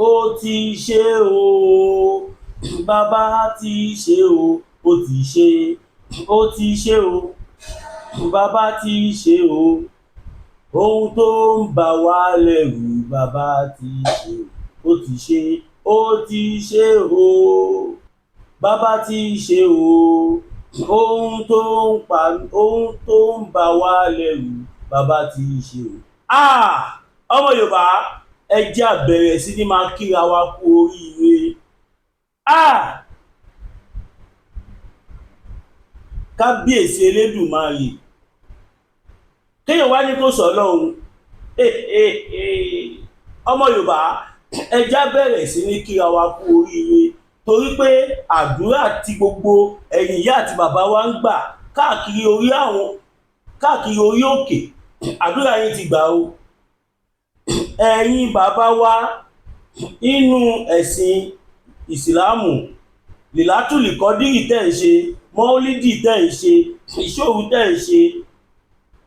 ó ti ṣe o, bàbá ti ṣe o, ó ti ṣe, ó ti ṣe o, bàbá ti ṣe o, ohun tó ń bà wá lẹ́rù bàbá ti ṣe o, ó ti ṣe, ó ti ṣe o, bàbá ti ṣe o, ohun tó ń bà wá lẹ́rù bàbá ti ṣe o. Ọmọ Yorùbá, ẹ jẹ́ á bẹ̀rẹ̀ sí ní máa kíra wa kú oríire. Kábíyèsí Elédùmarè, kéèyàn wá ní kó sọ lọ́hùn. Ọmọ Yorùbá, ẹ jẹ́ á bẹ̀rẹ̀ sí ní kíra wa kú oríire, torí pé àdúrà tí gbogbo ẹ̀yin ìyá àti bàbá wa ń gbà káàkiri orí òkè, àdúrà yín ti gbà o. Ẹ̀yin bàbá wa nínú ẹ̀sìn ìsìláàmù, lìlátùlì kọ́dírì tẹ́ ń ṣe, mọ́lídì tẹ́ ń ṣe, ìṣòru tẹ́ ń ṣe,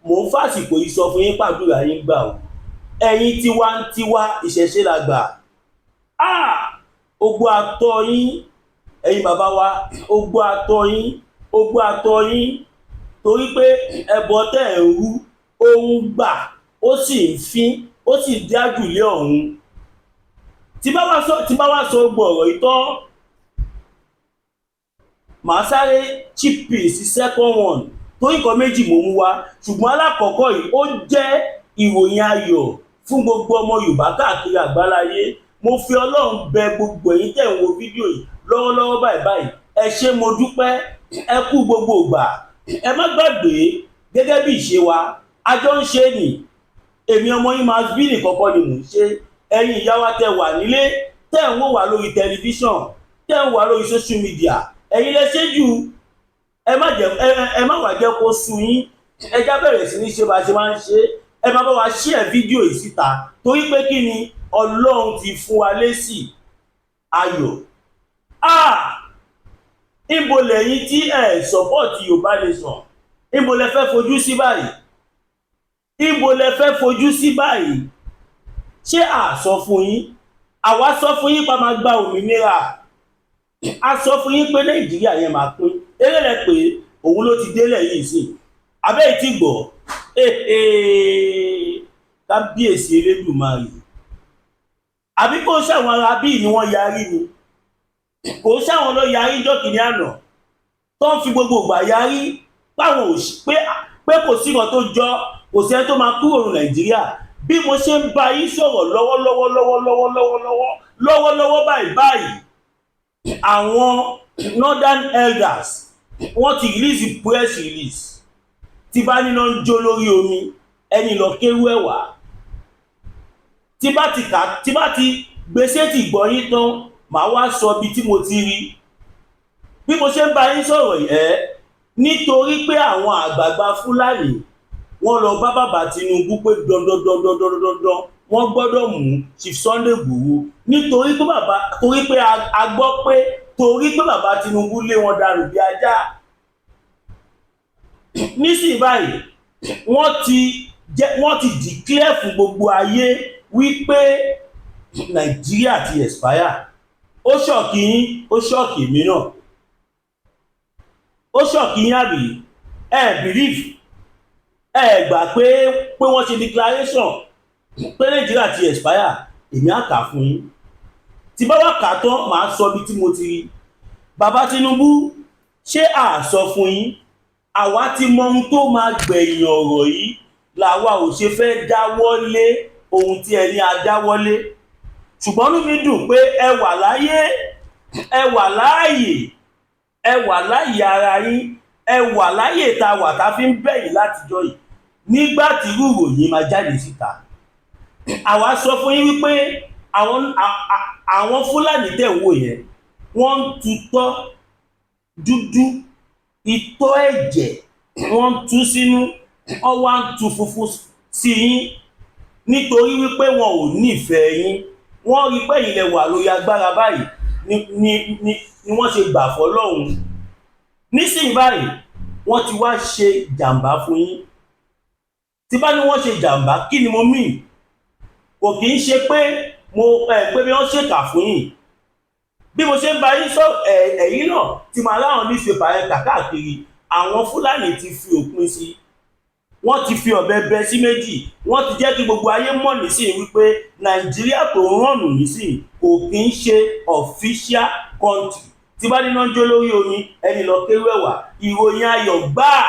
mò ń fàsìkò yìí sọ fún yín pàdúrà yín gbà o. Ẹ̀yin tiwantiwa ìṣẹ̀ṣe la gbà. Ogbó atọ́ yín, ẹ̀yin bàbá wa, ogbó atọ́ yín, ogbó atọ́ yín, torí pé ẹbọ tẹ́ ẹ̀ ń rú ó ń gbà, ó sì ń fín, ó sì ń dájú lé ọ̀run. Tí bá wá sọ gbogbo ọ̀rọ̀ yìí tán, màá sáré chip sí second one, torí nǹkan méjì mo mú wá, ṣùgbọ́n alákọ̀ọ́kọ́ yìí ó jẹ́ ìròyìn ayọ̀ fún gbogbo ọmọ Yorùbá káàkiri àgbáláyé. Mo fi Ọlọ́run bẹ gbogbo ẹ̀yin tẹ́ ń wo fídíò yìí lọ́wọ́lọ́wọ́ báyìí. Ẹ ṣé mo dúpẹ́, ẹ kú gbogbo ìgbà. Ẹ má gbàgbé, gẹ́gẹ́ bí ìṣe wa, a jọ ń ṣe nì. Èmi ọmọ yín máa bí nìkọ́kọ́ ni mò ń ṣe. Ẹ̀yin ìyá wa tẹ́ wà nílé, tẹ́ ń wò wá lórí tẹlifíṣàn, tẹ́ ń wò wá lórí social media, ẹ̀yin lẹ ṣe jù. Ẹ má wá jẹ́ kó sú yín. Ẹ já bẹ̀rẹ̀ sí ní ṣe bá ṣe máa ń ṣe. Ẹ máa bá wa share fídíò yìí síta, torí pé kí ni, Ọlọ́run ti fún wa lésì ayọ̀. Níbo lẹ̀yin tí ẹ support Yorùbá nation, níbo lẹ fẹ́ fojú sí báyìí? Níbo lẹ fẹ́ fojú sí báyìí? Ṣé a sọ fún yín? Àwa sọ fún yín pa máa gba òmìnira. A sọ fún yín pé Nàìjíríà yẹn máa pín. Eré lẹ pé òun ló ti délẹ̀ yìí sí. Abẹ́ ì tí gbọ́. Kábíyèsí Elédùmarè. Àbí kò ṣàwọn ará bíi ni wọ́n yarí ni? Kò ṣàwọn ló yarí jọ́ kìíní àná tó ń fi gbogbo ìgbà yarí báwọn pé kò sí nǹkan tó jọ, kò sí ẹni tó máa kúrò ní Nàìjíríà. Bí mo ṣe ń bá yín sọ̀rọ̀ lọ́wọ́lọ́wọ́ báyìí, àwọn northern elders wọ́n ti release press release. Tí bá níná ń jó lórí omi, ẹni lọ kéwú ẹ̀wà. Tí bá ti gbèsè tí gbọ́ yín tán, màá wá sọ bí tí mo ti rí. Bí mo ṣe ń bá yín sọ̀rọ̀ yìí, nítorí pé àwọn àgbààgbà Fúlàní wọ́n lọ bá bàbá Tinubu pé dandan wọ́n gbọ́dọ̀ mú Chief Sunday Igboho, nítorí pé a gbọ́ pé torí pé bàbá Tinubu lé wọn dànù bí ajá. Nísìnyí báyìí wọ́n ti declare fún gbogbo ayé wípé Nàìjíríà ti expire. Ó ṣọ̀kì yín, ó ṣọ̀kì èmi náà. Ó ṣọ̀kì yín àbí? Believe, gbà pé wọ́n ṣe declaration pé Nàìjíríà ti expire. Èmi á kà fún yín. Tí bá wá kà tán, màá sọ bí tí mo ti rí. Bàbá Tinubu, ṣé a sọ fún yín? Àwa ti mọ ohun tó máa gbẹ̀yìn ọ̀rọ̀ yìí, làwa ò ṣe fẹ́ dáwọ́lé ohun tí ẹni a dáwọ́lé. Ṣùgbọ́n inú mi dùn pé ẹ wà láyé, ẹ wà láàyè, ẹ wà láyè ara yín, ẹ wà láyè tá wà tá fi ń bẹ̀yìn látijọ́ yìí nígbà tí irú ìròyìn máa jáde síta. Àwa sọ fún yín wípé àwọn Fúlàní tẹ̀ wò yẹn, wọ́n ń tutọ́ dúdú, itọ́ ẹ̀jẹ̀, wọ́n ń tú sínú, wọ́n wá ń tu funfun sí yín nítorí wípé wọn ò nífẹ̀ẹ́ yín. Wọ́n rí pé ilẹ̀ wà lórí agbára báyìí ni wọ́n ṣe gbà fọ́lọ́run. Nísìnyí báyìí wọ́n ti wá ṣe jàǹbá fún yín. Tí bá ní wọ́n ṣe jàǹbá, kí ni mo mean? Kò kì í ṣe pé mo pé bí wọ́n ṣèkà fún yín bí mo ṣe ń bá yín sọ ẹ̀yin náà tí màá láwọn newspaper yẹn kà káàkiri àwọn Fúlàní ti fi òpin sí wọ́n ti fi ọ̀bẹ bẹ́ sí méjì wọ́n ti jẹ́ kí gbogbo ayé mọ̀ nísìnyí wípé Nàìjíríà tó ń rànù nísìnyí kò kí ń ṣe official country tí bá níná jó lórí omi ẹni lọ kéwú ẹ̀wà ìròyìn ayọ̀ gbáà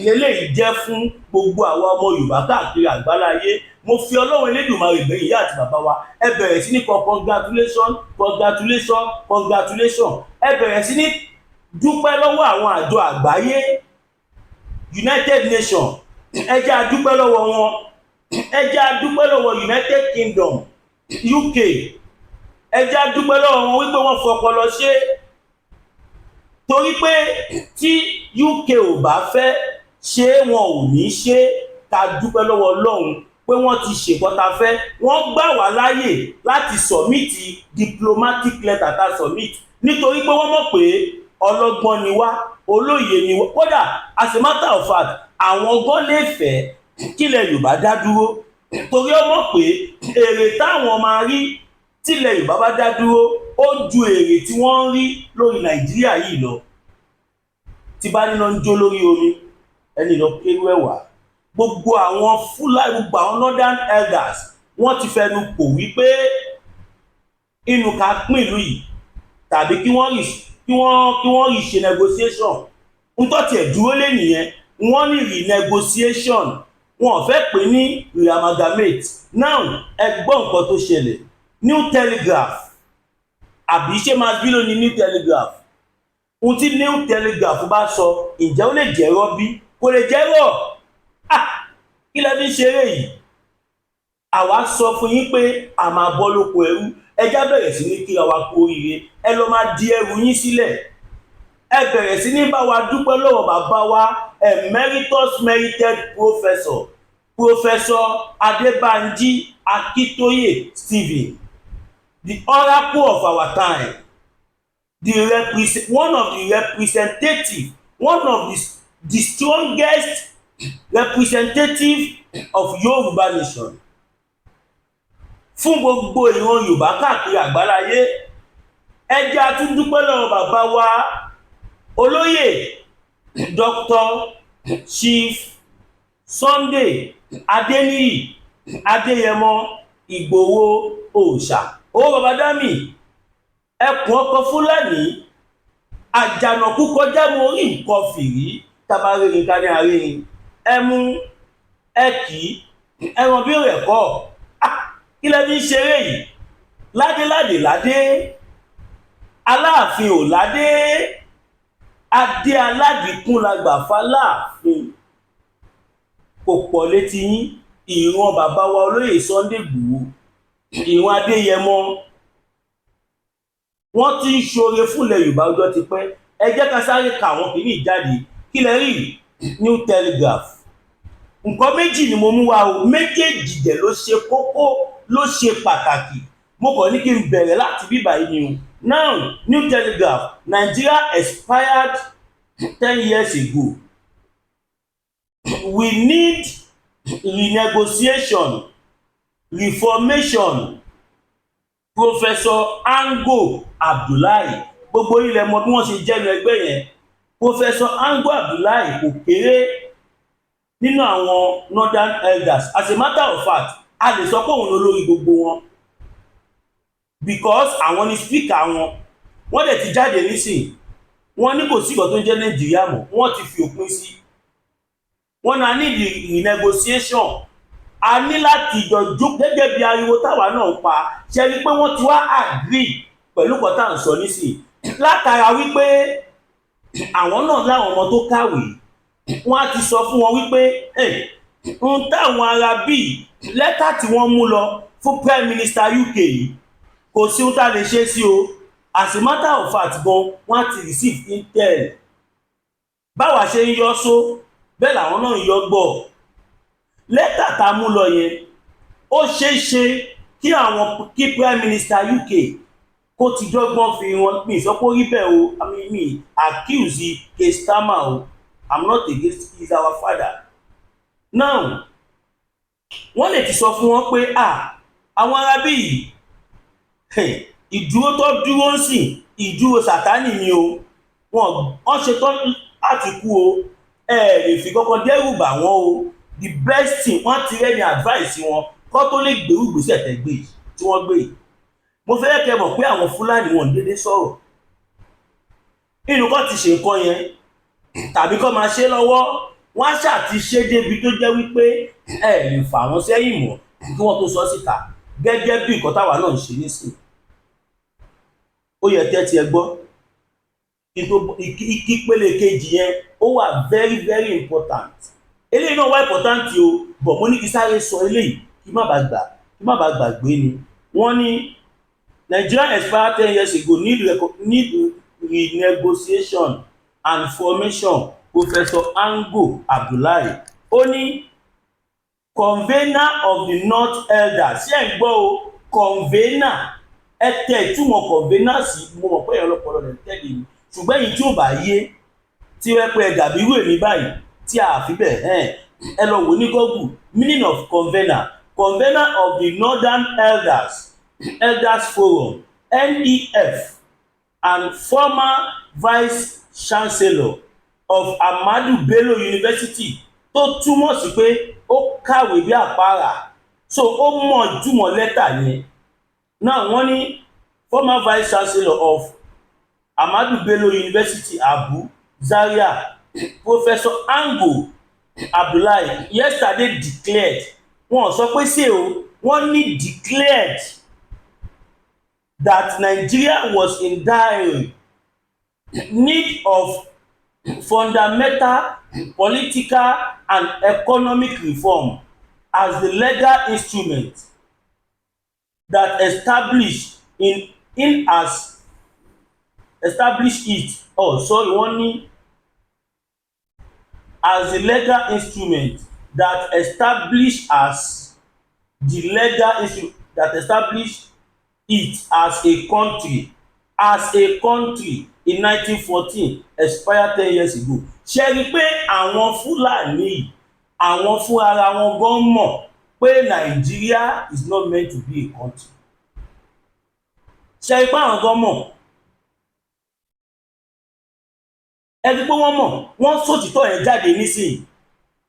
lélẹ́yìí jẹ́ fún gbogbo àwa ọmọ Yorùbá káàkiri àgbáláyé. Mo fi Ọlọ́run Elédùmarè bẹ̀ ìyá àti bàbá wa ẹ bẹ̀rẹ̀ sí ní kọ congratulation ẹ bẹ̀rẹ̀ sí ní dúpẹ́ lọ́wọ́ àwọn àjọ àgbáyé United Nations ẹ jẹ́ a dúpẹ́ lọ́wọ́ wọn ẹ jẹ́ a dúpẹ́ lọ́wọ́ United Kingdom UK ẹ jẹ́ a dúpẹ́ lọ́wọ́ wọn wípé wọ́n fọpọlọ ṣe torí pé tí UK ò bá fẹ́ ṣe wọn ò ní ṣe ká dúpẹ́ lọ́wọ́ Ọlọ́run pé wọ́n ti ṣèkọ́ta fẹ́ wọ́n gbà wá láyè láti submit diplomatic letter ta submit nítorí pé wọ́n mọ̀ pé ọlọ́gbọ́n ni wá olóye ni wá kódà as a matter of fact àwọn gan lè fẹ́ kílẹ̀ Yorùbá dá dúró torí ó mọ̀ pé èrè táwọn máa rí tílẹ̀ Yorùbá bá dá dúró ó ju èrè tí wọ́n ń rí lórí Nàìjíríà yìí lọ tí bá níná ń jó lórí omi ẹni lọ kéwú ẹ̀wà gbogbo àwọn Fúlàní gbogbo àwọn northern elders wọ́n ti fẹnu kò wípé inú ká pín ìlú yìí tàbí kí wọ́n rí ṣe negotiation ń tọ́ tiẹ̀ dúró lé nìyẹn wọ́n ní renegotiation wọ́n fẹ́ pè ní reamalgamate now ẹ gbọ́ nǹkan tó ṣẹlẹ̀ New Telegraph àbí ṣé máa bí lónìí New Telegraph ohun tí New Telegraph bá sọ ǹjẹ́ ó lè jẹ́rọ́ bí kò lè jẹ́rọ́ kí lẹ fi ń ṣeré yìí àwa sọ fún yín pé a máa bọ́ lóko ẹrú ẹjá bẹ̀rẹ̀ sí ní kí àwa kú oríire ẹ lọ máa di ẹrù yín sílẹ̀ ẹ bẹ̀rẹ̀ sí ní bá wa dúpẹ́ lọ́wọ́ bàbá wa emeritus merited professor Adébánjí Akíntóyè Stephen the oracle of our time one of the strongest representative of Yoruba nation fún gbogbo ìran Yorùbá káàkiri àgbáláyé ẹ jẹ́ a tún dúpẹ́ lọ́wọ́ bàbá wa olóyè Dr. Chief Sunday Adéníyì Adéyẹmọ Ìgbòho Òòṣà ó bàbá dámì ẹkùn ọkọ Fúlàní àjànàkú kọjá mo rí nǹkan fìrí tabarírin ká ní àrírin ẹmú ẹkì ẹran bí rẹ̀ kọ́ kí lẹ́ fi ń ṣeré yìí ládé Aláàfin ò ládé adé aládìkún la gbà fáláàfin kò pọ̀ létí yín ìran bàbá wa olóyè Sunday Ìgbòho ìran Adéyẹmọ wọ́n ti ń ṣoore fúnlẹ̀ Yorùbá ọjọ́ ti pẹ́ ẹ jẹ́ ká sáré ka àwọn kìíní ìjáde kí lẹ rí New Telegraph nǹkan méjì ni mo mú wá o méjèèjì dẹ̀ ló ṣe kókó ló ṣe pàtàkì mo kàn ní kí n bẹ̀rẹ̀ láti bíbá yìí ni o now New Telegraph Nigeria expired 10 years ago we need renegotiation reformation Professor Ango Abdullahi gbogbo ilẹ̀ mọ̀ bí wọ́n ṣe jẹ́nu ẹgbẹ́ yẹn Professor Ango Abdullahi kò kéré nínú àwọn northern elders as a matter of fact a lè sọ pé òun olórí gbogbo wọn because àwọn ni speaker wọ́n dẹ̀ ti jáde nísìn wọ́n ní kò sí ìgbà tó ń jẹ́ Nàìjíríà mọ́ wọ́n ti fi òpin sí wọ́n náà ní renegotiation a ní láti jọjú gẹ́gẹ́ bí ariwo táwa náà ń pa ṣe rí pé wọ́n ti wá agree pẹ̀lú kọ́tà ń sọ nísìn látara wípé àwọn náà láwọn ọmọ tó kàwé wọ́n á ti sọ fún wọn wípé ń táwọn ará bíi lẹ́tà tí wọ́n mú lọ fún Prime Minister UK kò sí ohun tá a lè ṣe sí o as a matter of fact gan wọ́n á ti receive intel báwa ṣe ń yọ só bẹ́ẹ̀ làwọn náà ń yọ gbọ́ lẹ́tà tá a mú lọ yẹn ó ṣeé ṣe kí Prime Minister UK kó ti dọ́gbọ́n fi wọn mi sọ pé ó rí bẹ́ẹ̀ o mi accuse Kestama o I'm not against he is our father now wọ́n lè ti sọ fún wọn pé àwọn arábí yìí ìdúró tó dúró ń sìn ìdúró sàtánì ni o, wọ́n ṣetán láti kú o, ẹ lè fi kankan dẹ́rù bà wọ́n o. The best thing wọ́n ti rẹ́ni advice wọn kó tó lè gbèrú ìgbésẹ̀ tẹ́gbé yìí tí wọ́n gbé yìí. Mo fẹ́ kẹ́ mọ̀ pé àwọn Fúlàní wọn dédé sọ̀rọ̀ inú kọ́ ti ṣe nǹkan yẹn tàbí kọ́ máa ṣe lọ́wọ́, wọ́n á ṣáà ti ṣe débi tó jẹ́ wípé ẹ lè fà wọ́n sẹ́yìn mọ́ kí wọ́n tó sọ síta, gẹ́gẹ́ bí nǹkan táwa náà ń ṣe nísìnyí. Ó yẹ tẹ́tí ẹ gbọ́ ìpele kejì yẹn ó wà very very important. Eléyìí náà wá important o, bọ̀ mo ní kí sáré sọ eléyìí kí má bàa gbàgbé ni. Wọ́n ní Nigeria expired 10 years ago need renegotiation and formation. Professor Ango Abdullahi ó ní convener of the North Elders, ṣé ẹ̀ ń gbọ́ o, convener ẹ tẹ ìtumọ̀ convener sí, mo mọ̀ pé ẹ̀rọ ọpọlọ rẹ̀ tẹ́lẹ̀ mi, ṣùgbọ́n èyí tí ò bá yé tí wọ́n pẹ́ dàbí irú èmi báyìí tí a fi bẹ̀ ẹ lọ wò ní Google meaning of convener. Convener of the Northern Elders Forum NEF and former Vice Chancellor of Ahmadu Bello University, tó túmọ̀ sí pé ó kàwé bí àpárá, so ó mọ̀ ìtumọ̀ lẹ́tà yẹn. Now wọ́n ní former Vice Chancellor of Ahmadu Bello University Abu Zaria, Professor Ango Abdullahi yesterday declared, wọ́n sọ pé ṣé o, wọ́n ní declared that Nigeria was in dire need of fundamental political and economic reform as the legal instrument that established it wọ́n ní as the legal instrument that established it as a country in 1914 expired 10 years ago. Ṣé rí pé àwọn Fúlàní àwọn fún ara wọn gan mọ̀ pé Nigeria is not meant to be a country. Ṣé rí pé àwọn gan mọ̀, ẹ rí pé wọ́n mọ̀, wọ́n sòtítọ́ yẹn jáde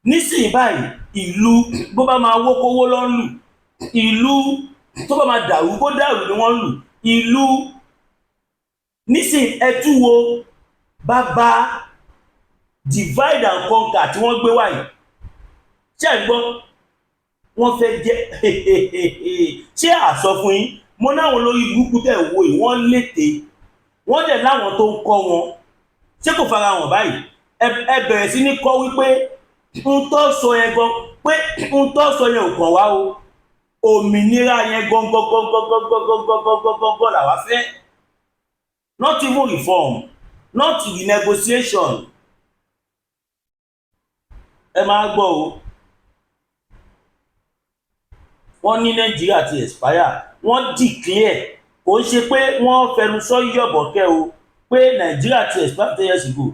nísìnyí báyìí. Ìlú bó bá máa wó kówó ló ń lù, ìlú tó bá máa dàrú kó dàrú ni wọ́n ń lù. Ìlú nísìnyí ẹ tún wo bàbá divide and conquer tí wọ́n gbé wáyé. Ṣé ẹ gbọ́, wọ́n fẹ́ jẹ́ ṣé àsọ fún yín, mo náwọn olórí burúkú tẹ̀ wo yìí wọ́n lété, wọ́n dẹ̀ láwọn tó ń kọ́ wọn, ṣé kò fara hàn báyìí? Ẹ bẹ̀rẹ̀ sí ní kọ́ wípé ń tó sọ yẹn gan, pé ń tó sọ yẹn ò kàn wá o, òmìnira yẹn gangan làwa fẹ́, not even reform, not renegotiation. Ẹ máa gbọ́ o, wọ́n ní Nàìjíríà ti expire, wọ́n declare, kò ń ṣe pé wọ́n fẹnu sọ yọ̀bọ̀kẹ́ o pé Nàìjíríà ti expire 10 years ago.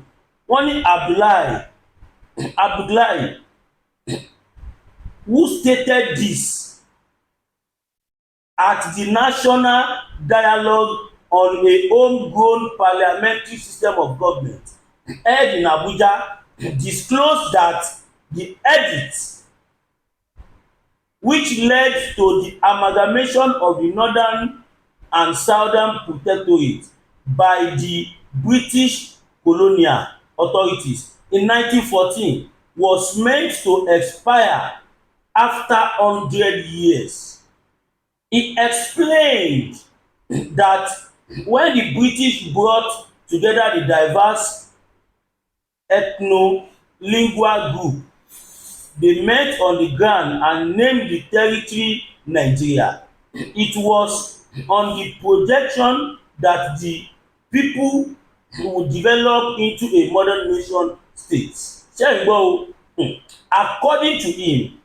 Wọ́n ní Abdullahi who stated this at the National Dialogue on a Homegrown Parliamentary System of Government held in Abuja, disclosed that the edict which led to the amalgamation of the Northern and Southern Protectorate by the British colonial authorities in 1914 was meant to expire after 100 years. He explained that when the British brought together the diverse ethno-lingual group, they met on the ground and named the territory Nigeria. It was on the projection that the people would develop into a modern nation state. According to him,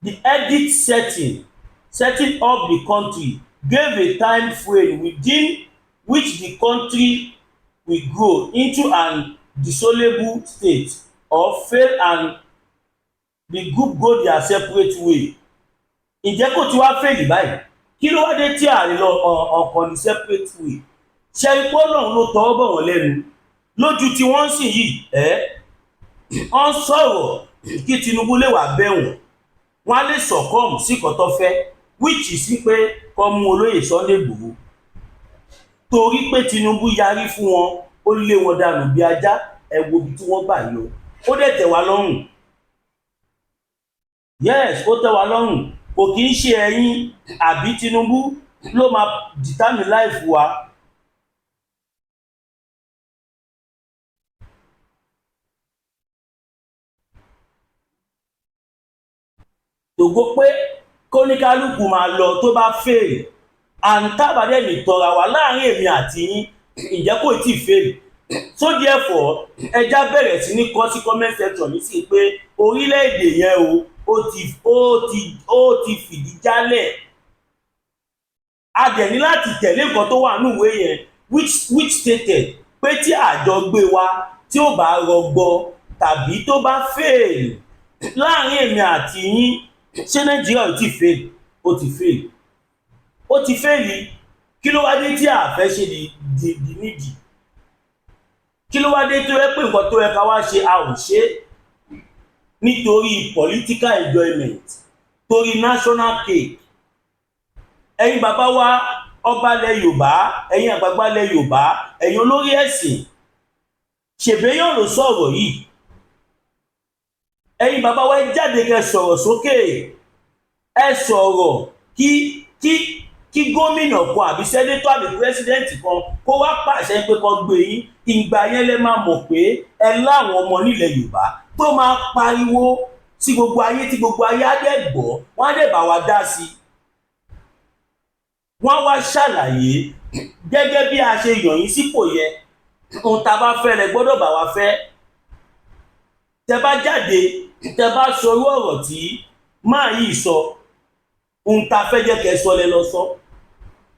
the edict setting up the country gave a time frame within which the country will grow into an dissoluble state or fail and the group go their separate way. Ǹjẹ́ kò tí wá fèlì báyìí? kí ló wá dé tí ààrẹ lọ ọkàn ní separate way? ṣe ipò náà ló tọwọ́ bọ̀ wọ́n lẹ́nu lójú tí wọ́n sì yìí wọ́n sọ̀rọ̀ kí Tinubu lè wà bẹ̀wọ̀n wọ́n á lè sọ̀kọ́ọ̀mù sí nǹkan tó fẹ́ which is pé kó mú olóyè Sunday Igboho torí pé Tinubu yarí fún wọn ó lé wọn dànù bí ajá ẹ wo ibi tí wọ́n gbà lọ ó dẹ̀ tẹ́ wa lọ́rùn. Yes, ó tẹ́ wa lọ́rùn, kò kí ń ṣe ẹ̀yin àbí Tinubu ló máa determine life wa. Tògo pé kóníkálùkù máa lọ tó bá fail and tábàdé lè tọra wa láàrin èmi àti yín ǹjẹ́ kò tí ì fail. So therefore ẹja bẹ̀rẹ̀ sí ní kọ sí comment section ní sí pé orílẹ̀-èdè yẹn ó ti fìdí jálẹ̀. A dẹ̀ ní láti tẹ̀lé nǹkan tó wà nínú ìwé yẹn which stated pé tí àjọ gbé wa tí ó bá rọgbọ tàbí tó bá fail láàrin èmi àti yín ṣé Nàìjíríà ò tí fail? Ó ti fail. Ó ti fail. Kí ló wá dé tí a fẹ́ ṣe di nídìí? Kí ló wá dé tó yẹ pé nǹkan tó yẹ ká wá ṣe a ò ṣe nítorí political enjoyment, torí national cake? Ẹ̀yin bàbá wa ọba ilẹ̀ Yorùbá, ẹ̀yin àgbààgbà ilẹ̀ Yorùbá, ẹ̀yin olórí ẹ̀sìn, ṣèbéyàn ló sọ̀rọ̀ yìí. Ẹ̀yin bàbá wa ẹ jáde kẹ́ sọ̀rọ̀ sókè, ẹ sọ̀rọ̀ kí gómìnà kan àbí sẹ́nétọ̀ àbí pírẹ́sídẹ́ǹtì kan kó wá pàṣẹ pé kó gbé yín. Ìgbà yẹn lẹ máa mọ̀ pé ẹ láwọn ọmọ nílẹ̀ Yorùbá tó máa pariwo sí gbogbo ayé tí gbogbo ayé á dẹ̀ gbọ́, wọ́n á dẹ̀ bá wa dá sí i. Wọ́n wá ṣàlàyé gẹ́gẹ́ bí a ṣe yàn yín sípò yẹn ohun tá a bá fẹ́ lẹ gbọ́dọ̀ bá wa fẹ́. Tẹ bá jáde tẹ bá sọ irú ọ̀rọ̀ tí máa yìí sọ ohun tá a fẹ́ jẹ́ kẹ́ sọ lẹ lọ sọ.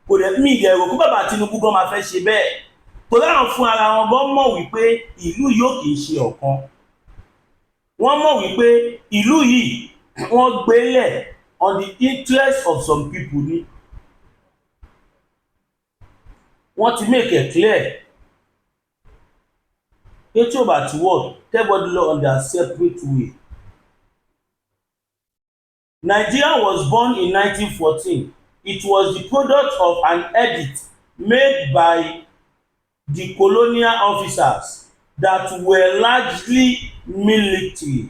Kò dẹ̀ mí ìyẹ̀rò kó bàbá Tinubu gan máa fẹ́ ṣe bẹ́ẹ̀ torí àwọn fún ara wọn gan mọ̀ wípé ìlú yóò kì í ṣe ọ̀kan. Wọ́n mọ̀ wípé ìlú yìí wọ́n gbélẹ̀ on the interest of some people ni. Wọ́n ti make it clear pé tí ó bá ti work everybody lọ on their separate way. Nigeria was born in 1914. It was the product of an edict made by the colonial officers that were largely military.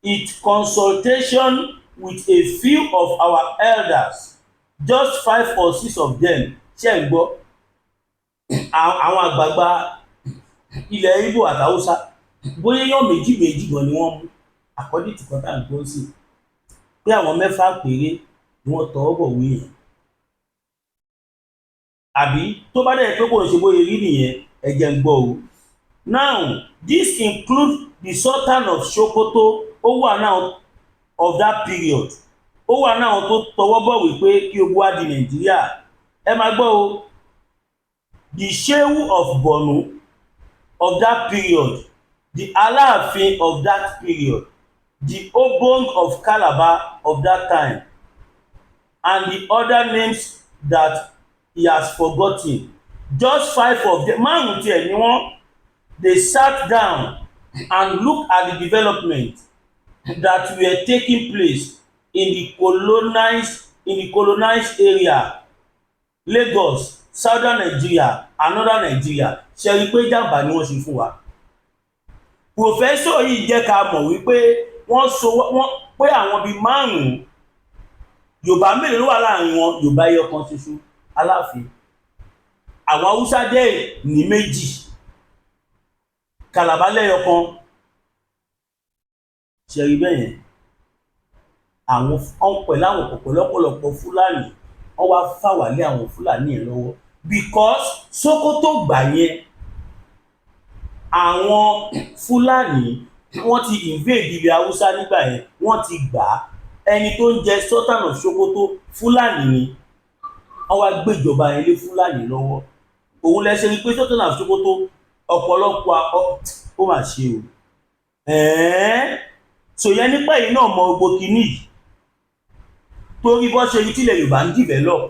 Its consultation with a few of our elders, just 5 or 6 of them, ṣé ń gbọ́, àwọn àgbààgbà ilẹ̀ Igbo àti Hausa bóyá èèyàn méjì gan ni wọ́n mú according to kọ́tà ń gbọ́ sí pé àwọn 6 péré ni wọ́n tọwọ́ bọ̀ wí yẹn. Àbí tó bá dẹ̀ pé kò ṣe bóyá rí nìyẹn ẹ jẹ́ ń gbọ́ o. Now this includes the Sultan of Sokoto ó wà náà of that period. Ó wà náà tó tọwọ́ bọ̀ wípé kí ogun wá di Nàìjíríà. Ẹ máa gbọ́ o. The Shehu of Borno of that period, the Aláàfin of that period, the Obong of Calabar of that time, and the other names that he has forgotten. Just 5 of them, márùn-ún tiẹ̀ ni wọ́n. They sat down and looked at the development that were taking place in the colonized area, Lagos, Southern Nigeria, and Northern Nigeria. Ṣé rí pé jàǹbá ni wọ́n ṣe fún wa? Professor yìí jẹ́ ká mọ̀ wípé wọ́n pé àwọn bíi 5 Yorùbá mélòó ló wà láàrin wọn? Yorùbá ẹyọ kan ṣoṣo, Aláàfin. Àwọn Haúsá dẹ̀ ní 2, Calabar lẹ́yọ kan. Ṣé rí bẹ́ẹ̀ yẹn? Àwọn pẹ̀lú àwọn ọ̀pọ̀lọpọ̀ Fúlàní wọ́n wá fà wá lé àwọn Fúlàní yẹn lọ́wọ́ because Sokoto gbà yẹn àwọn Fúlàní wọ́n ti invade ilẹ̀ Haúsá nígbà yẹn, wọ́n ti gbà á. Ẹni tó ń jẹ Sultan of Sokoto Fúlàní ni wọ́n wá gbéjọba yẹn lé Fúlàní lọ́wọ́. Òun lẹ ṣe rí pé Sultan of Sokoto ọ̀pọ̀lọpọ̀ ó mà ṣe o. Sòyẹn nípa yìí náà mọ gbogbo kìíní yìí torí bó ṣe rí tílẹ̀ Yorùbá ń develop.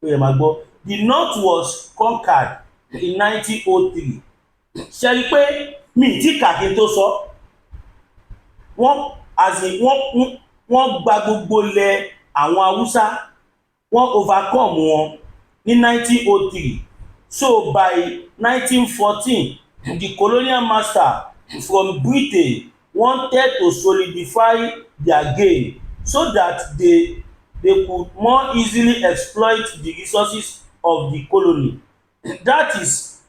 Ó yẹ máa gbọ́, the North was conquered in 1903. Ṣe rí pé mi ì tí kà kí n tó sọ, wọ́n gba gbogbo ilẹ̀ àwọn Haúsá, wọ́n overcome wọn ní 1903. So by 1914, the colonial master from Britain wanted to solidify their gain so that they could more easily exploit the resources of the colony. That is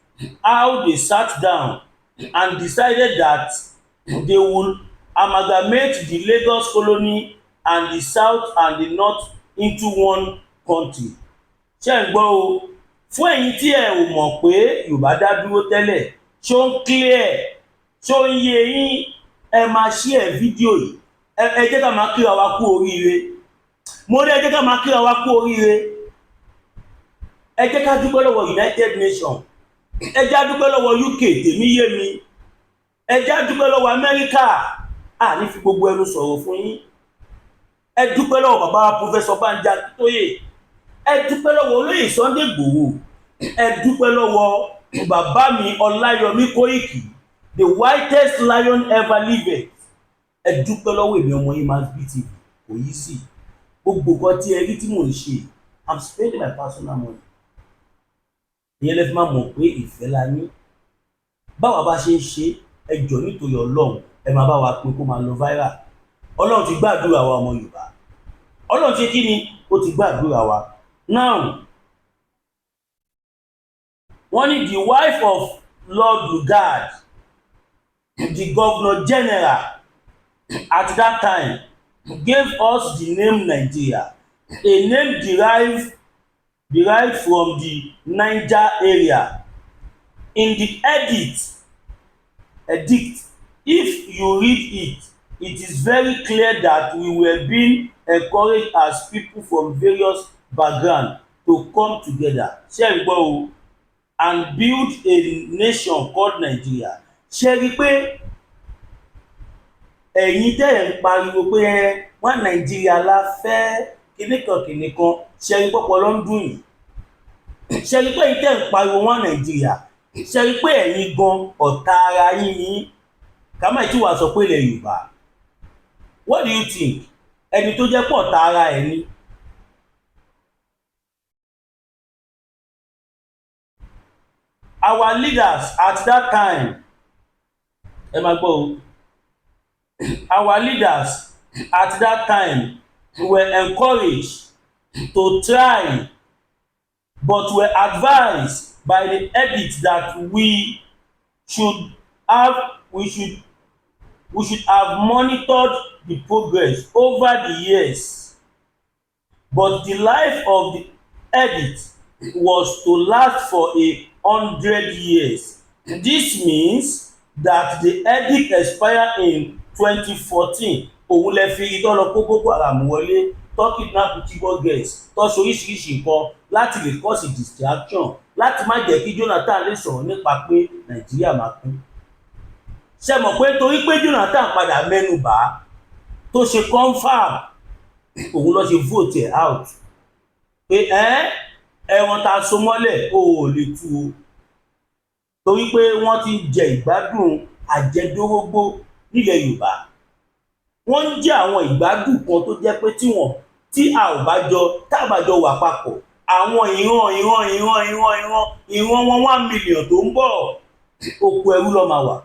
how they sat down and decided that they would amalgamate the Lagos colony and the South and the North into one country. Ṣé ń gbọ́ o? Fún ẹ̀yin tí ẹ ò mọ̀ pé Yorùbá dá dúró tẹ́lẹ̀, ṣó ń clear, ṣó ń yé yín, ẹ máa share fídíò yìí. Ẹ jẹ́ ká máa kíra wa kú oríire. Mo ní ẹ jẹ́ ká máa kíra wa kú oríire. Ẹ jẹ́ ká dúpẹ́ lọ́wọ́ United Nations. Ẹ jẹ́ ká dúpẹ́ lọ́wọ́ UK, tèmi yé mi. Ẹ jẹ́ ká dúpẹ́ lọ́wọ́ Amẹ́ríkà. Ní fi gbogbo ẹnu sọ̀rọ̀ fún yín. Ẹ dúpẹ́ lọ́wọ́ bàbá Professor Banji Akíntóyè. Ẹ dúpẹ́ lọ́wọ́ olóyè Sunday Igboho. Ẹ dúpẹ́ lọ́wọ́ bàbá mi Ọláyọmí Kóìkì, the whitest lion ever lived. Ẹ dúpẹ́ lọ́wọ́ èmi ọmọ yín Mass BTV. Kò yí sí gbogbo nǹkan tí ẹ rí tí mò ń ṣe, I'm spending my personal money. Ìyẹn lẹ fi máa mọ̀ pé ìfẹ́ la ní. Báwa bá ṣe ń ṣe, ẹ jọ̀ọ́ nítorí Ọlọ́run ẹ máa bá wa pín kó máa lọ viral. Ọlọ́run ti gbàdúrà wa ọmọ Yorùbá. Ọlọ́run ti kí ni? Ó ti gbàdúrà wa. Now, wọ́n ní the wife of Lord Lugard, the Governor General at that time, gave us the name Nigeria, a name derived from the Niger area. In the edict, if you read it, it is very clear that we were being encouraged as people from various backgrounds to come together, ṣé ń gbọ́ o, and build a nation called Nigeria. Ṣé rí pé ẹ̀yin tẹ́ ẹ̀ ń pariwo pé wọ́n Nàìjíríà la fẹ́ kìnìkan, ṣé rí pọ́pọ́ ló ń dùn yìí? Ṣé rí pé ẹ̀yin tẹ́ ẹ̀ ń pariwo wọ́n Nàìjíríà, ṣé rí pé ẹ̀yin gan ọ̀tá ara yín ni? Kàmá tí wàá sọ pé ilẹ̀ Yorùbá. What do you think? Ẹni tó jẹ́ pọ̀ ọ̀tá ara ẹ̀ ni. Our leaders at that time, ẹ máa gbọ́ o, our leaders at that time were encouraged to try, but were advised by the edict that we should have monitored the progress over the years. But the life of the edict was to last for 100 years. This means that the edict expired in 2014. Òun lẹ fi idán lọ kó Boko Haram wọlé, tó kidnap Chibok girls, tó ṣoríṣiríṣi nǹkan láti lè cause distraction, láti má jẹ́ kí Jonathan lè sọ̀rọ̀ nípa pé Nàìjíríà máa pín. Ṣé mọ̀ pé torí pé Jonathan padà mẹ́nu bà tó ṣe confam, òun ló ṣe vote ẹ̀ out pé ẹ̀wọ̀n ta so mọ́lẹ̀ ò lè tú o, torí pé wọ́n ti jẹ ìgbádùn àjẹdórógbó nílẹ̀ Yorùbá. Wọ́n ń jẹ àwọn ìgbádùn kan tó jẹ́ pé tí a ò bá jọ wà papọ̀, àwọn ìran wọn 1 million tó ń bọ̀, oko ẹrú ló máa wà.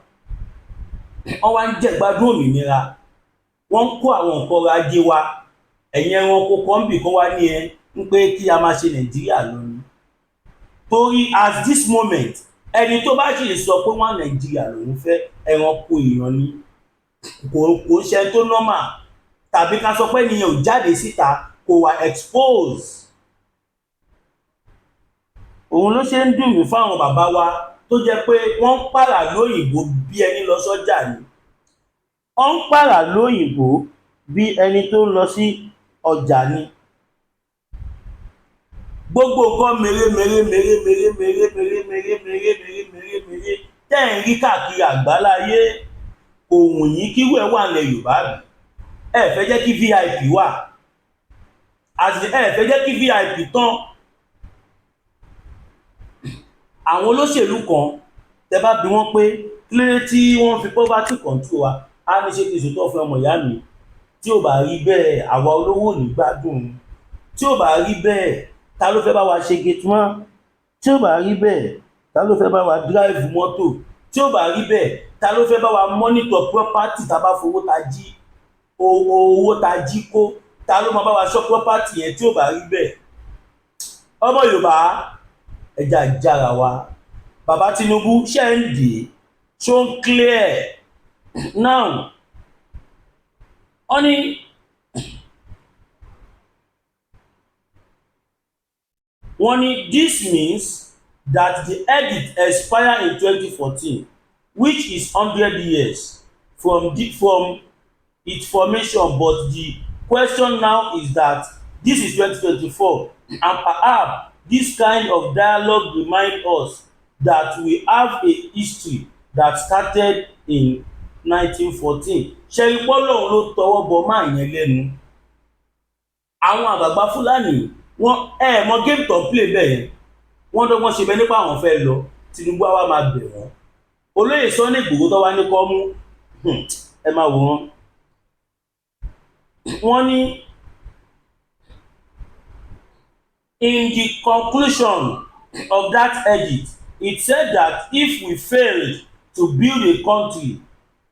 Wọ́n wá ń jẹ ìgbádùn òmìnira, wọ́n ń kó àwọn nǹkan ọrọ̀ ajé wa, ẹ̀yin ẹranko kan bì kan wá ní ń pé kí a máa ṣe Nàìjíríà lónìí. Torí at this moment, ẹni tó bá sì sọ pé wọ́n Nàìjíríà lòun fẹ́, ẹranko èèyàn ni, kò ṣe tó normal, tàbí ká sọ pé ènìyàn ò jáde síta, kò wà expose. Òun ló ṣe ń dùn mí fáwọn bàbá wa tó jẹ́ pé wọ́n ń pààrà lóyìnbó bí ẹni lọ sọ́jà ni. Wọ́n ń pààrà lóyìnbó bí ẹni tó ń lọ sí ọjà ni. Gbogbo nǹkan mèrè tẹ́ ẹ̀ ń rí káàkiri àgbáláyé, òun yìí kí wẹ̀ wà nílẹ̀ Yorùbá bí. ẹ fẹ́ jẹ́ kí VIP wà àti ẹ fẹ́ jẹ́ kí VIP tán. Àwọn olóṣèlú kan tẹ́ bá bi wọ́n pé kí ló dé tí wọ́n fi poverty control wa, á ní ṣé kí n sòótọ́ fún ọmọ ìyá mi, tí ò bá rí bẹ́ẹ̀ àwa olówó ò ní gbádùn, tí ò bá rí bẹ́ẹ̀ ta ló fẹ́ bá wa ṣe gate man, tí ò bá rí bẹ́ẹ̀ ta ló fẹ́ bá wa drive mọ́tò, tí ò bá rí bẹ́ẹ̀ ta ló fẹ́ bá wa monitor property tá bá fowó ta jí owó ta jí kó, ta ló máa bá wa ṣọ́ property yẹn tí ò bá rí bẹ́ẹ̀. Ọmọ Yorùbá ẹ jẹ́ á jára wa. Bàbá Tinubu ṣé ń dè é, ṣó ń clear now. Wọ́n ní this means that the edict expired in 2014, which is 100 years from its formation, but the question now is that this is 2024 and perhaps this kind of dialogue reminds us that we have a history that started in 1914. Ṣé ipò lòun ló tọwọ́ bọ máa yẹn lẹ́nu? Àwọn àgbààgbà Fúlàní wọ́n mọ game tó play bẹ́ẹ̀ yẹn, wọ́n dọ́gbọ́n ṣe bẹ́ẹ̀ nípa àwọn fẹ́ lọ, Tinubu á wá máa bẹ̀ wọ́n. Olóyè Sunday Igboho tó wá ní kọ́ mú ẹ máa wò wọ́n. Wọ́n ní in the conclusion of that edict, it said that if we failed to build a country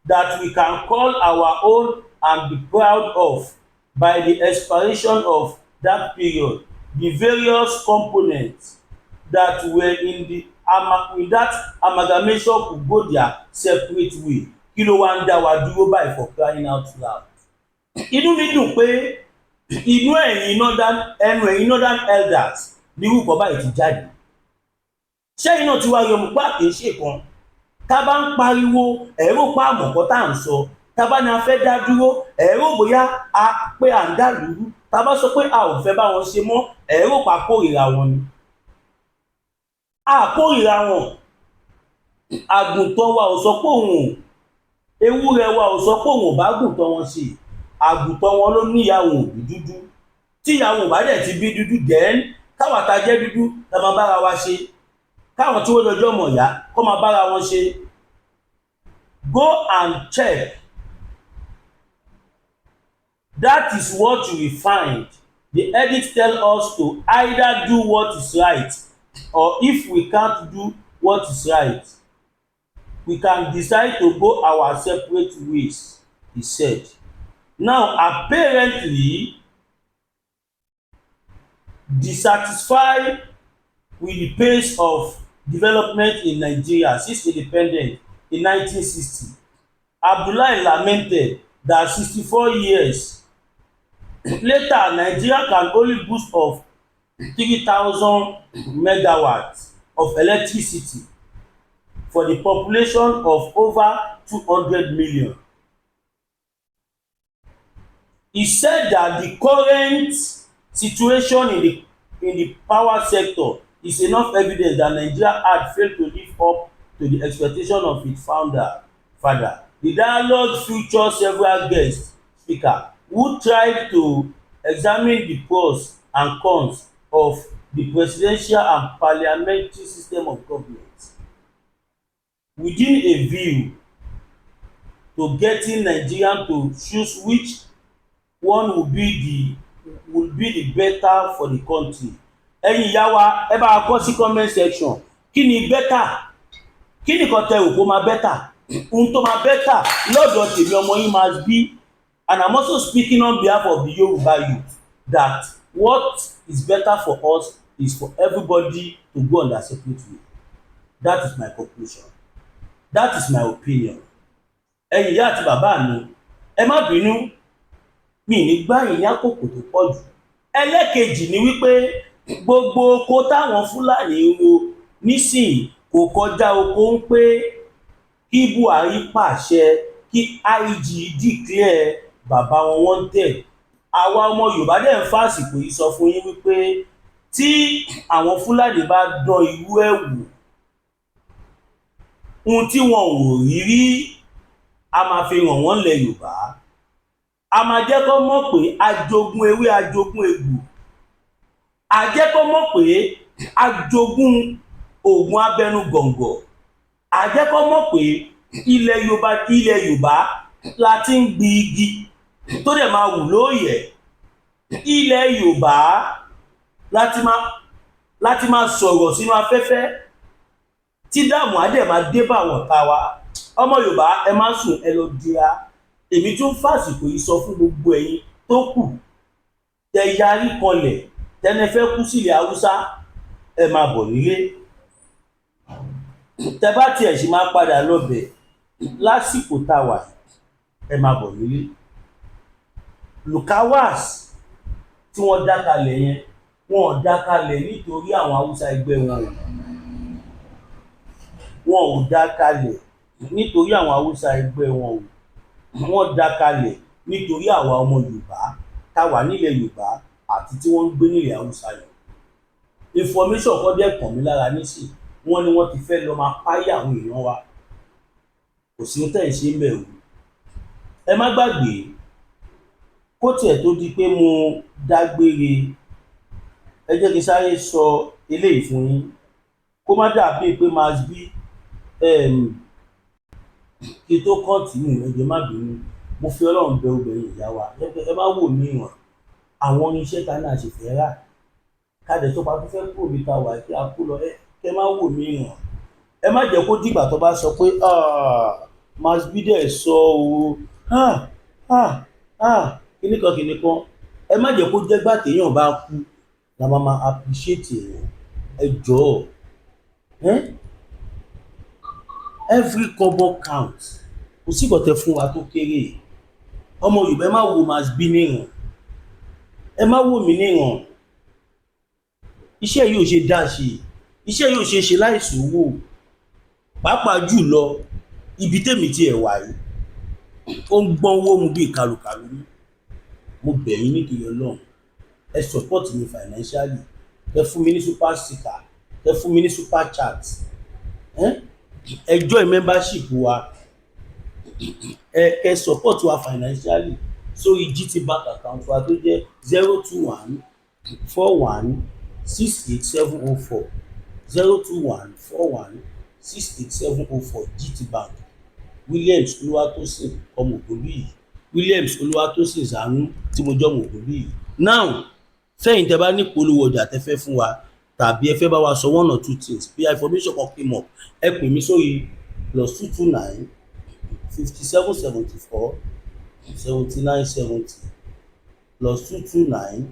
that we can call our own and be proud of by the expiration of that period, the various components that were in that amalgamation could go their separate way. Kí ló wá ń dá wa dúró báyìí for crying out loud? Inú mi dùn pé ẹnu ẹ̀yin northern elders ní irú nǹkan báyìí ti jáde. Ṣé iná tí wá yọmú pa kì í ṣe kan? Tá bá ń pariwo ẹ̀rọ pa àmọ̀kọ́ tá à ń sọ, tá bá ní a fẹ́ dá dúró ẹ̀rọ bóyá pé à ń dá lùrú, tá bá sọ pé a ò fẹ́ bá wọn ṣe mọ́ ẹ̀rọ pa kórìíra wọn ni. A kórìíra wọn. Àgùntàn wa ò sọ pé òun ewúrẹ́ wa ò sọ pé òun ò bá àgùntàn wọn ṣe. Àgùntàn wọn ló ní ìyàwó òbí dúdú. Tí ìyàwó bá dẹ̀ ti bí dúdú then káwa ta jẹ́ dúdú la máa bára wa ṣe. Káwọn tí wọ́n lọ́jọ́ mọ̀ yá kó máa bára wọn ṣe. Go and check. That is what you will find. The edict tell us to either do what is right, or if we can't do what is right, we can decide to go our separate ways, he said. Now, apparently, dissatisfied with the pace of development in Nigeria since independence in 1960, Abdullahi lamented that 64 years later, Nigeria can only boast of 3,000 megawatts of electricity for the population of over 200 million. He said that the current situation in the power sector is enough evidence that Nigeria had failed to live up to the expectation of its father. The dialogue featured several guest speakers who tried to examine the pros and cons of the presidential and parliamentary system of government within a view to getting Nigerians to choose which one will be the better for the country. Ẹ̀yin ìyá wa ẹ bá wa kọ sí comment section kí ni better, kí ni kan tẹ́ rò kó máa better, ohun tó máa better lọ́dọ̀ tèmi ọmọ yín máa bí. And I'm also speaking on behalf of the Yoruba youth that what is better for us is for everybody to go on their separate way. That is my conclusion. That is my opinion. Ẹ̀yin ìyá àti bàbá mi ẹ má bínú, mi ní gbá yín ní àkókò tó pọ̀ jù. Ẹlẹ́kejì ni wípé gbogbo oko táwọn Fúlàní ro nísìnyí kò kọjá oko ń pé kí Buhari pàṣẹ kí IG declare bàbá wọn wanted. Àwa ọmọ Yorùbá dẹ̀ ń fàsìkò yìí sọ fún yín wípé tí àwọn Fúlàní bá dán irú ẹ̀ wò, ohun tí wọn ò rí rí a máa fi hàn wọ́n lẹ̀ Yorùbá. a máa jẹ́ kó mọ̀ pé ajogun ewé ajogun egbò, a jẹ́ kó mọ̀ pé ajogun oògùn abẹnú gọ̀ǹgọ̀, a jẹ́ kó mọ̀ pé ilẹ̀ Yorùbá la ti ń gbin igi tó dẹ̀ máa wù lóòyẹ̀. Ilẹ̀ Yorùbá láti máa sọ̀rọ̀ sínú afẹ́fẹ́ tí dààmú á dẹ̀ máa dé bá àwọn ọ̀tá wa. Ọmọ Yorùbá ẹ má sùn, ẹ lọ dira. Èmi tún fàsìkò yìí sọ fún gbogbo ẹ̀yin tó kù tẹ yarí kanlẹ̀ tẹ́ni fẹ́ kú sílẹ̀ Haúsá, ẹ máa bọ̀ nílé. Tẹ bá tiẹ̀ sì máa padà lọ́bẹ̀ lásìkò tá a wà, ẹ máa bọ̀ nílé. Lukawas tí wọ́n dá kalẹ̀ yẹn, wọn ò dá kalẹ̀ nítorí àwọn Haúsá ẹgbẹ́ wọn o. Wọn ò dá kalẹ̀ nítorí àwọn Haúsá ẹgbẹ́ wọn o. Wọ́n dá kalẹ̀ nítorí àwa ọmọ Yorùbá tá wà nílẹ̀ Yorùbá àti tí wọ́n ń gbé nílẹ̀ Haúsá yẹn. Information kan dẹ̀ kàn mí lára nísìnyí, wọ́n ní wọ́n ti fẹ́ lọ máa páyà àwọn èèyàn wa. Kò sí ohun tẹ́ ẹ̀ ṣe ń bẹ̀ o. Ẹ má gbàgbé, kó tiẹ̀ tó di pé mo dágbére, ẹ jẹ́ kí n sáré sọ eléyìí fún yín kó má dàbí pé màá bí kí n tó kọ́ntínú, ẹ jọ̀ọ́ má bínú. Mo fi Ọlọ́run bẹ obìnrin ìyá wa, ẹ má wò mí ràn. Àwọn irinṣẹ́ ta náà ṣe fẹ́ rà kádẹ tó bá tún fẹ́ kúrò níta wà kí a kú lọ, ẹ má wò mí ràn. Ẹ má jẹ́ kó dìgbà tó bá sọ pé Masbi dẹ̀ sọ o, kìnìkan. Ẹ má jẹ́ kó jẹ́ gbà téèyàn bá kú la máa appreciate èèyàn. Ẹ jọ̀ọ́, every kobo count. Kò sí nǹkan tẹ́ fún wa tó kéré. Ọmọ Yorùbá ẹ má wo Masbi níran, ẹ má wò mí níran. Iṣẹ́ yìí ò ṣe dá ṣe, iṣẹ́ yìí ò ṣe ṣe láìsí owó. Pàápàá jùlọ ibi tèmi tí ẹ wà yìí, ó ń gbọ́n owó mu bíi kàlùkàlù ni. Mo bẹ̀ yín nítorí Ọlọ́run, ẹ support mi financially, ẹ fún mi ní super sticker, ẹ fún mi ní super chat, ẹ join membership wa, ẹ support wa financially sórí GT bank account wa tó jẹ́ 02141687040 02141687040 GT bank. Williams Olúwatósìn ọmọ Ògúnbíyì, Williams Olúwatósìn Zanu tí mo jọ́ ọmọ Ògúnbíyì. Now fẹ́yìn tẹ́ bá ní polówó ọjà tẹ́ fẹ́ fún wa tàbí ẹ fẹ́ bá wa sọ one or two things bí information kan came up, ẹ pè mí sórí +229 5774 7970 +229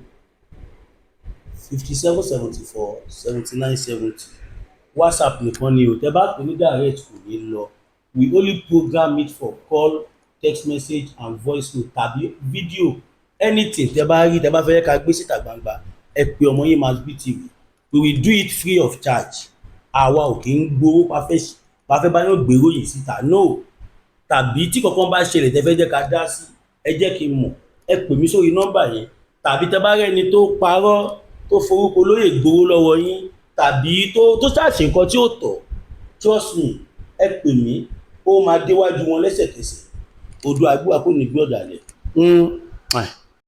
5774 7970. WhatsApp nìkan ni o, tẹ́ bá pè ní direct kò ní lọ. We only program it for call, text message and voice note tàbí video. Anything tẹ́ bá rí tẹ́ bá fẹ́ ká gbé síta gbangba, ẹ pè ọmọ yín Masbi TV. We will do it free of charge. Àwa ò kí ń gbowó pa fẹ́ bá yóò gbèrò yìí síta, no. Tàbí tí kankan bá ṣẹlẹ̀ tẹ́ fẹ́ jẹ́ ká dá sí, ẹ jẹ́ kí n mọ̀, ẹ pè mí sórí nọ́mbà yẹn. Tàbí tẹ́ bá rẹ́ni tó parọ́ tó forúkọ olóyè gbowó lọ́wọ́ yín tàbí tó ṣàṣe nǹkan tí ó tọ́, trust me, ẹ pè mí, ó máa déwájú wọn lẹ́sẹ̀kẹsẹ̀. Odò àgbà kò ní gbé ọ̀dàlẹ̀.